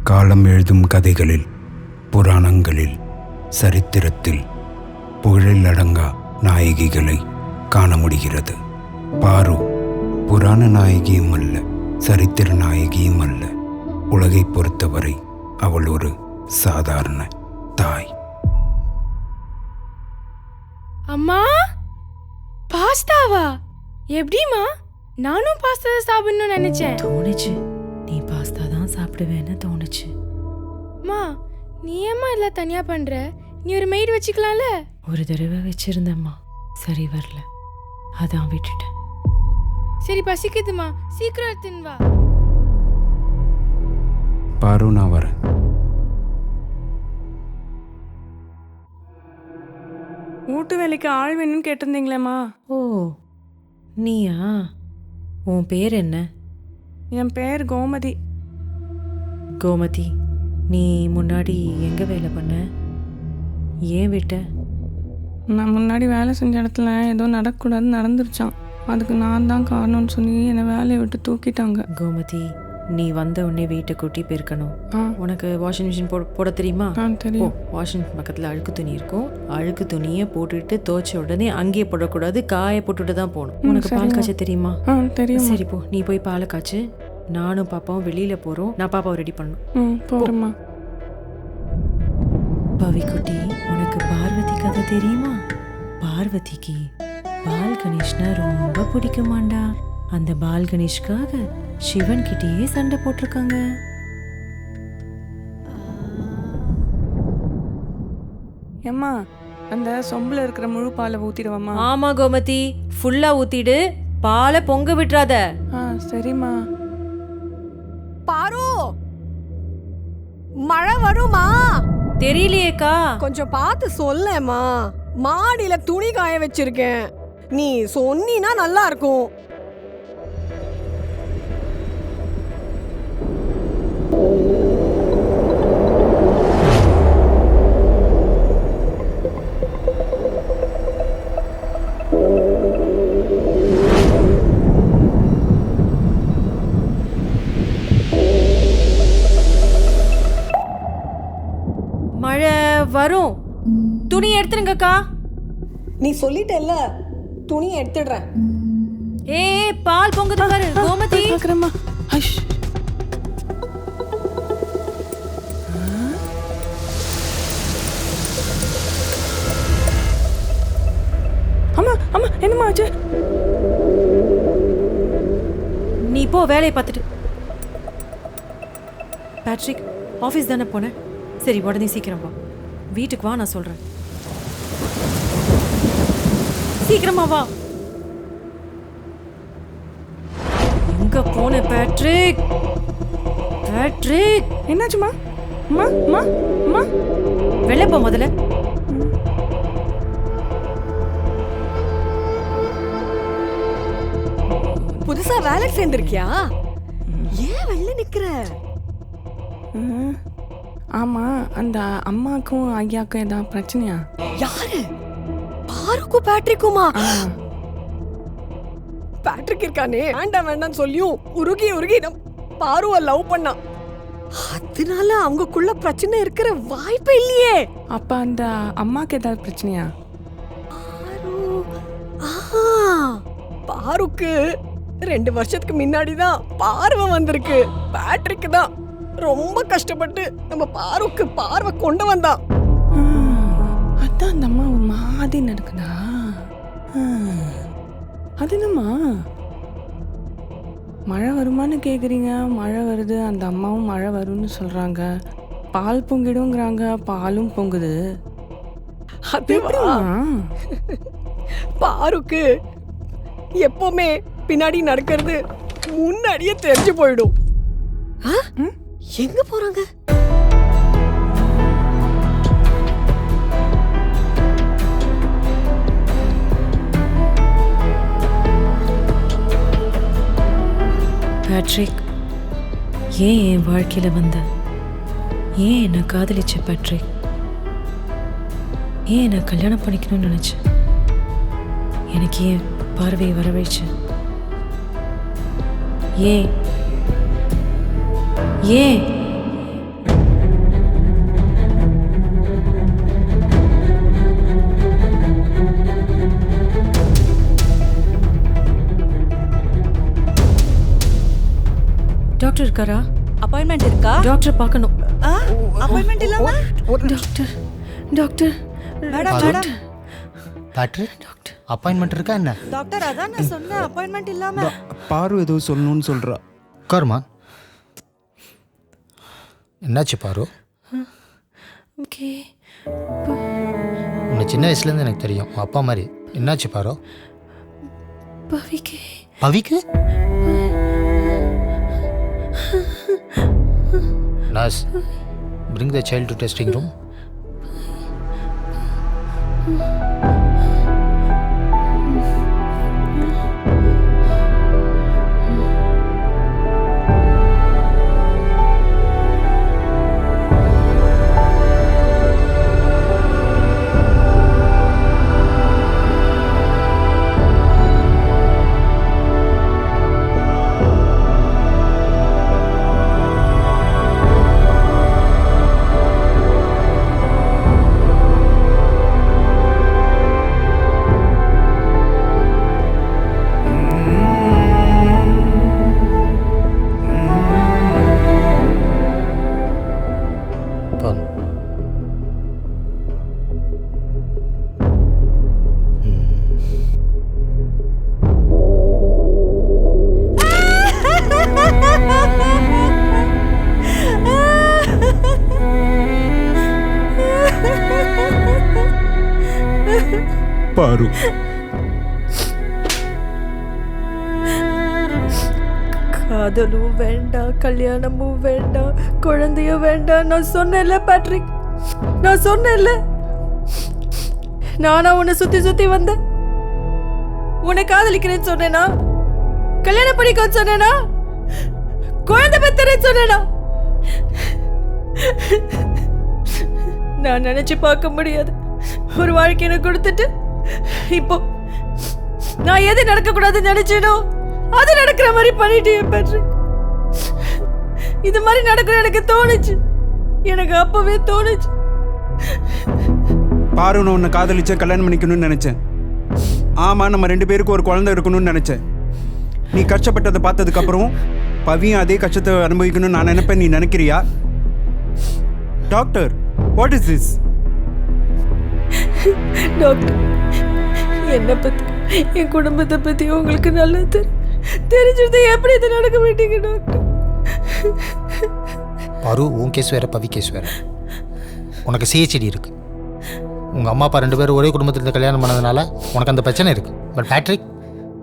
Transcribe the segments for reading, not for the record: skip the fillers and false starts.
காலம் எழுதும் கதைகளில், புராணங்களில், சரித்திரத்தில் புகழில் அடங்கா நாயகிகளை காண முடிகிறது. பாரு புராண நாயகியும் அல்ல, சரித்திர நாயகியும் அல்ல. உலகை பொறுத்தவரை அவள் ஒரு சாதாரண தாய். அம்மா, பாஸ்தாவா? எப்படிமா? நானும் பாஸ்தா சாப்பிடணும்னு நினைச்சேன். தோணுச்சு, நீ பாஸ்தா தான் சாப்பிடுவேன்னு தோணுச்சு. அம்மா, நீ ஏம்மா எல்லாம் தனியா பண்ற? நீ ஒரு மெய்டு வச்சுக்கலாம்ல. ஒரு தடவை வச்சிருந்தம்மா, சரி வரல, அதான் விட்டுட்டேன். சரி, பசிக்குதுமா, சீக்கிரம் எடுத்துன்னு வா. பாரு, நான் வரேன். வீட்டு வேலைக்கு ஆள் வேணும்னு கேட்டிருந்தீங்களேம்மா. ஓ, நீயா? உன் பேர் என்ன? என் பேர் கோமதி. கோமதி, நீ முன்னாடி எங்க வேலை பண்ண? ஏன் விட்ட? நான் முன்னாடி வேலை செஞ்ச இடத்துல ஏதோ நடக்கக்கூடாதுன்னு நடந்துருச்சான். அதுக்கு நான் தான் காரணம்னு சொல்லி என்னை வேலையை விட்டு தூக்கிட்டாங்க. கோமதி, நீ வந்த உடனே வீட்டை கூட்டி போயிருக்கணும். ஆ. உனக்கு வாஷிங் மிஷின் போட தெரியுமா? தெரியும். வாஷிங் மிஷின் பக்கத்தில் அழுக்கு துணி இருக்கும். அழுக்கு துணியை போட்டுட்டு துவைச்ச உடனே அங்கேயே போடக்கூடாது, காய போட்டுட்டு தான் போகணும். உனக்கு பால் காய்ச்ச தெரியுமா? தெரியும். சரி போ, நீ போய் பாலை காய்ச்சு. நானும் பாப்பாவும் வெளியில போறோம். நான் பாப்பாவை ரெடி பண்ணும். போறேம்மா. பவிக்குட்டி, உனக்கு பார்வதி கதை தெரியுமா? பார்வதிக்கு பால் கணேஷ்னா ரொம்ப பிடிக்குமாண்டா. அந்த பால் கணேஷ்காக சிவன் கிட்டேயே சண்டை போட்டிருக்காங்க. ஏம்மா, அந்த சொம்புல இருக்கிற முழு பாலை ஊத்திடுவாம்மா? ஆமா கோமதி, ஃபுல்லா ஊத்திடு, பாலை பொங்க விட்டுறாத. சரிம்மா. பாரு, மழை வருமா? தெரியலையேக்கா. கொஞ்சம் பார்த்து சொல்லேம்மா. மாடியில துணி காய வச்சிருக்கேன், நீ சொன்னீனா நல்லா இருக்கும். மழை வரும், துணி எடுத்துருங்கக்கா. நீ சொல்லிட்டல்ல, துணி எடுத்துடுறேன். ஏ, பால் பொங்குது பாரு கோமதி. பார்க்குறேம்மா. அம்மா அம்மா, என்னம்மா ஆச்சு? நீ போ, வேலையை பார்த்துட்டு. பேட்ரிக், ஆஃபீஸ் தானே போனேன்? சரி, உடனே சீக்கிரம் வா. வீட்டுக்கு வா, நான் சொல்றேன். சீக்கிரமா வா. எங்க போன பேட்ரிக்? பேட்ரிக், என்னாச்சுமா? அம்மா அம்மா அம்மா, வெளில போ முதல்ல. புதுசா வேலைக்கு சேர்ந்திருக்கியா? ஏன் வெளில நிக்கிற? ஆமா, அந்த அம்மாக்கும் ஐயாக்கும் ஏதாவது பிரச்சனையா? யாரு? பாருக்கும் பேட்ரிக்குமா? பேட்ரிக் இருக்கானே, வேண்டாம் வேண்டாம் சொல்லியும் உருகி உருகி பாருவ லவ் பண்ணான். அதனால அவங்களுக்குள்ள பிரச்சனை இருக்கிற வாய்ப்பு இல்லையே. அப்ப அந்த அம்மாக்கு ஏதாவது பிரச்சனையா? பாருக்கு 2 வருஷத்துக்கு முன்னாடிதான் பார்வை வந்திருக்கு. பேட்ரிக் தான் ரொம்ப கஷ்டப்பட்டு நம்ம பாருக்கு பார்வை கொண்டு வந்தான். அதான் அந்த அம்மா ஒரு மாதிரி நடக்குதா? அது என்னம்மா, மழை வருமானு கேக்குறீங்க, மழை வருது. அந்த அம்மாவும் மழை வரும்னு சொல்றாங்க. பால் பொங்கிடுங்கிறாங்க, பாலும் பொங்குது. அது பாருக்கு எப்பவுமே பின்னாடி நடக்கிறது முன்னாடியே தெரிஞ்சு போயிடும். எங்க போறாங்க? பேட்ரிக், ஏன் என் வாழ்க்கையில வந்த? ஏன் என்ன காதலிச்ச பேட்ரிக்? ஏன் என்ன கல்யாணம் பண்ணிக்கணும்னு நினைச்சேன்? எனக்கு ஏன் பார்வையை வரவழைச்ச? ஏன் ஏன் டாக்டர் இருக்காரா? அப்பாயின்மெண்ட் இருக்கா? டாக்டர் பார்க்கணும். அப்பாயின்மெண்ட் இல்லாம? Doctor doctor madam madam Patrick, appointment இருக்கா என்ன? டாக்டர் அதான் நான் சொன்னேன், அப்பாயின்மெண்ட் இல்லாம. பாரு ஏதோ சொல்லணும்னு சொல்றா. உட்காருமா. என்னாச்சு பாரு? ஓகே. உன்னை சின்ன வயசுலேருந்து எனக்கு தெரியும், உன் அப்பா மாதிரி. என்னாச்சு பாரு? பவிக்கு பவிக்கு? Nurse, bring the child to testing room. பாரு, காதலும் வேண்டாம், கல்யாணமும் வேண்டாம், குழந்தையும் வேண்டாம். நான் சொன்னேன்ல பேட்ரிக், நான் சொன்னேன்ல. நானா உன்னை சுத்தி சுத்தி வந்தேன்? உன்னை காதலிக்கிறேன்னு சொன்னேனா? கல்யாணம் பண்ணிக்கன்னு சொன்னேனா? குழந்தை பெத்தறேன்னு சொன்னேனா? நான் நினைச்சு பார்க்க முடியாது ஒரு வாழ்க்கையை கொடுத்துட்டு இப்போ நான் எது நடக்க கூடாதுன்னு நினைச்சேனோ அது நடக்கிற மாதிரி பண்ணிட்டேன் பேட்ரிக். இது மாதிரி நடக்கும் எனக்கு தோணுச்சு, எனக்கு அப்பவே தோணுச்சு. பாரு, நான் உன்னை காதலிச்சேன், கல்யாணம் பண்ணிக்கணும்னு நினைச்சேன். ஆமா, நம்ம 2 பேருக்கும் ஒரு குழந்தை இருக்கணும்னு நினைச்சேன். நீ கஷ்டப்பட்டதை பார்த்ததுக்கு அப்புறம் பவியும் அதே கஷ்டத்தை அனுபவிக்கணும்னு நான் நினைப்பேன். நீ நினைக்கிறியா? Doctor, what is this? Doctor, என்னை பத்தி என் குடும்பத்தை பத்தி உங்களுக்கு நல்லா தெரிஞ்சிருந்தா எப்படி இது நடக்க மாட்டீங்க டாக்டர்? பாரு, உன் கேஸ் வேற, பவி கேஸ் வேற. உனக்கு சிஹெச்டி இருக்கு. உங்கள் அம்மா அப்பா 2 பேரும் ஒரே குடும்பத்தில் கல்யாணம் பண்ணதுனால உனக்கு அந்த பிரச்சனை இருக்கு. பட் பேட்ரிக்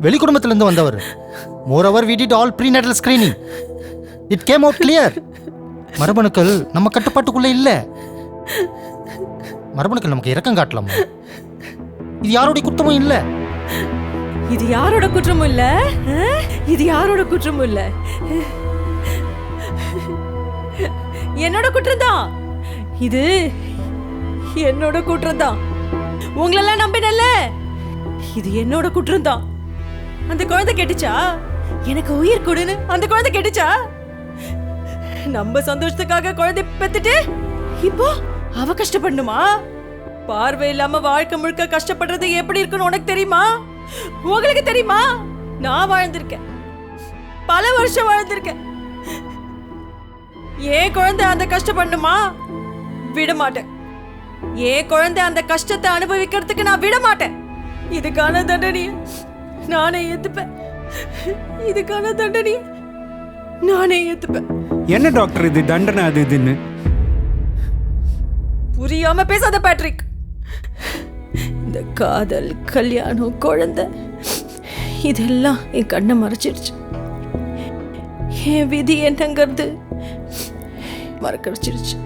வெளி குடும்பத்திலேருந்து வந்தவர். Moreover we did all prenatal screening. It came out clear. மரபணுக்கள் நம்ம கட்டுப்பாட்டுக்குள்ளே இல்லை. மரபணுக்கள் நமக்கு இரக்கம் காட்டலாமா? இது யாருடைய குற்றமும் இல்லை. இது யாரோட குற்றமும் இல்ல, இது யாரோட குற்றமும் இல்ல, என்னோட குற்றம் தான். இது என்னோட குற்றம் தான். உங்களெல்லாம் நம்பினல்ல, இது என்னோட குற்றம் தான். அந்த குழந்தை கேட்டுச்சா? எனக்கு உயிர் கொடுன்னு அந்த குழந்தை கேட்டுச்சா? நம்ம சந்தோஷத்துக்காக குழந்தை பெத்துட்டு இப்போ அவ கஷ்டப்படணுமா? பார்வை இல்லாம வாழ்க்கை முழுக்க கஷ்டப்படுறது எப்படி இருக்குன்னு உனக்கு தெரியுமா? உங்களுக்கு தெரியுமா? நான் வாழ்ந்திருக்கேன், பல வருஷம் வாழ்ந்திருக்கேன். ஏன் குழந்தை அந்த கஷ்டப்படணுமா? விட மாட்டேன். ஏன் குழந்தை அந்த கஷ்டத்தை அனுபவிக்கிறதுக்கு நான் விட மாட்டேன். இதுக்கான தண்டனைய நானே ஏத்துப்பேன். இதுக்கான தண்டனைய நானே ஏத்துப்பேன். என்ன டாக்டர் இது தண்டனை அது இதுன்னு? புரியாம பேசாத பேட்ரிக். இந்த காதல், கல்யாணம், குழந்தை இதெல்லாம் என் கண்ணை மறைச்சிருச்சு. என் விதி என்னங்கிறது மறக்கடிச்சிருச்சு.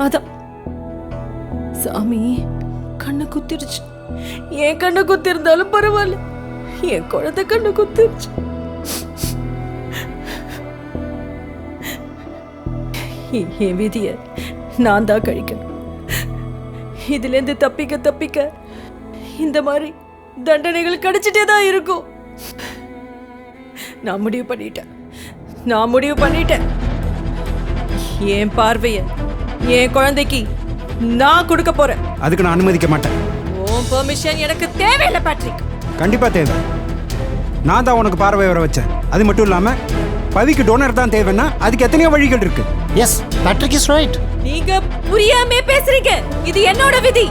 அதான் சாமி கண்ணை குத்திருச்சு. என் கண்ணை குத்திருந்தாலும் பரவாயில்ல, என் குழந்தை கண்ணை குத்திருச்சு. என் விதிய நான் தான் கழிக்கணும். இதுலேருந்து தப்பிக்க இந்த மாதிரி தண்டனைகள் கிடைச்சிட்டே தான் இருக்கும். நான் முடிவு பண்ணிட்டேன். என் பார்வைய என் குழந்தைக்கு நான் கொடுக்க போறேன். அதுக்கு நான் அனுமதிக்க மாட்டேன். உன் பெர்மிஷன் எனக்கு தேவையில்லை பேட்ரிக். கண்டிப்பா தேவை. நான் தான் உனக்கு பார்வை வர வச்சேன். அது மட்டும் இல்லாம பவிக்கு டோனர் தான் தேவைன்னா அதுக்கு எத்தனையோ வழிகள் இருக்கு. Yes, Patrick is right. நீங்க புரியாம பேசுறீங்க. இது என்னோட விதி.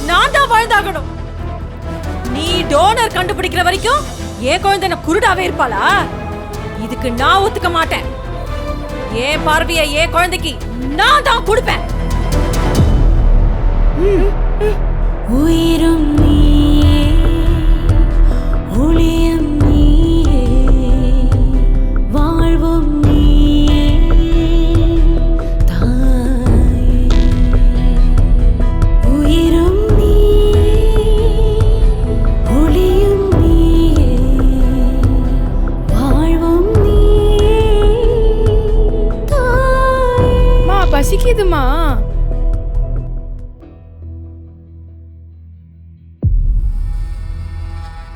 நான் தான் வாழ்ந்தாகணும். நீ டோனர் கண்டுபிடிக்கிற வரைக்கும் என் குழந்தை என்ன குருடாவே இருப்பாளா? இதுக்கு நான் ஒத்துக்க மாட்டேன். என் பார்வைய என் குழந்தைக்கு நான் தான் கொடுப்பேன். உயிரும் நீயே, ஒளியும் நீயே, வாழ்வும் நீயே, தாயே. உயிரும் நீயே, ஒளியும் நீயே, வாழ்வும் நீயே, தாயே. மா பசிக்குதுமா.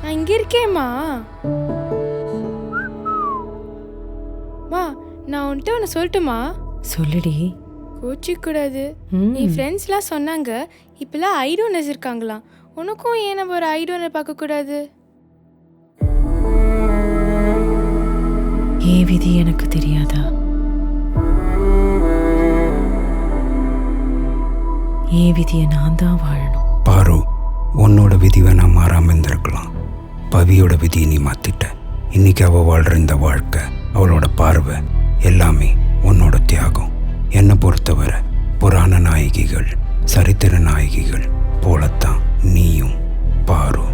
நான் இங்க இருக்கேம்மா. மா நான் உன்கிட்ட ஒன்று சொல்லட்டுமா? சொல்லுடி. கோச்சிக்கூடாது. ம். நீ ஃப்ரெண்ட்ஸ்லாம் சொன்னாங்க இப்பெல்லாம் ஐ டோனர்ஸ் இருக்காங்களாம். உனக்கும் ஏன் நம்ம ஒரு ஐ டோனர் பார்க்கக்கூடாது? ஏன் விதி எனக்கு தெரியாதா? ஏன் விதியை நான் தான் வாழணும். பாரு, உன்னோட விதி வேணா மாறாமல் இருந்திருக்கலாம். பவியோட விதியை நீ மாற்றிட்ட. இன்னைக்கு அவள் வாழ்கிற இந்த வாழ்க்கை, அவளோட பார்வை எல்லாமே உன்னோட தியாகம். என்னை பொறுத்தவரை புராண நாயகிகள், சரித்திர நாயகிகள் போலத்தான் நீயும் பாரு.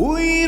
உயிர்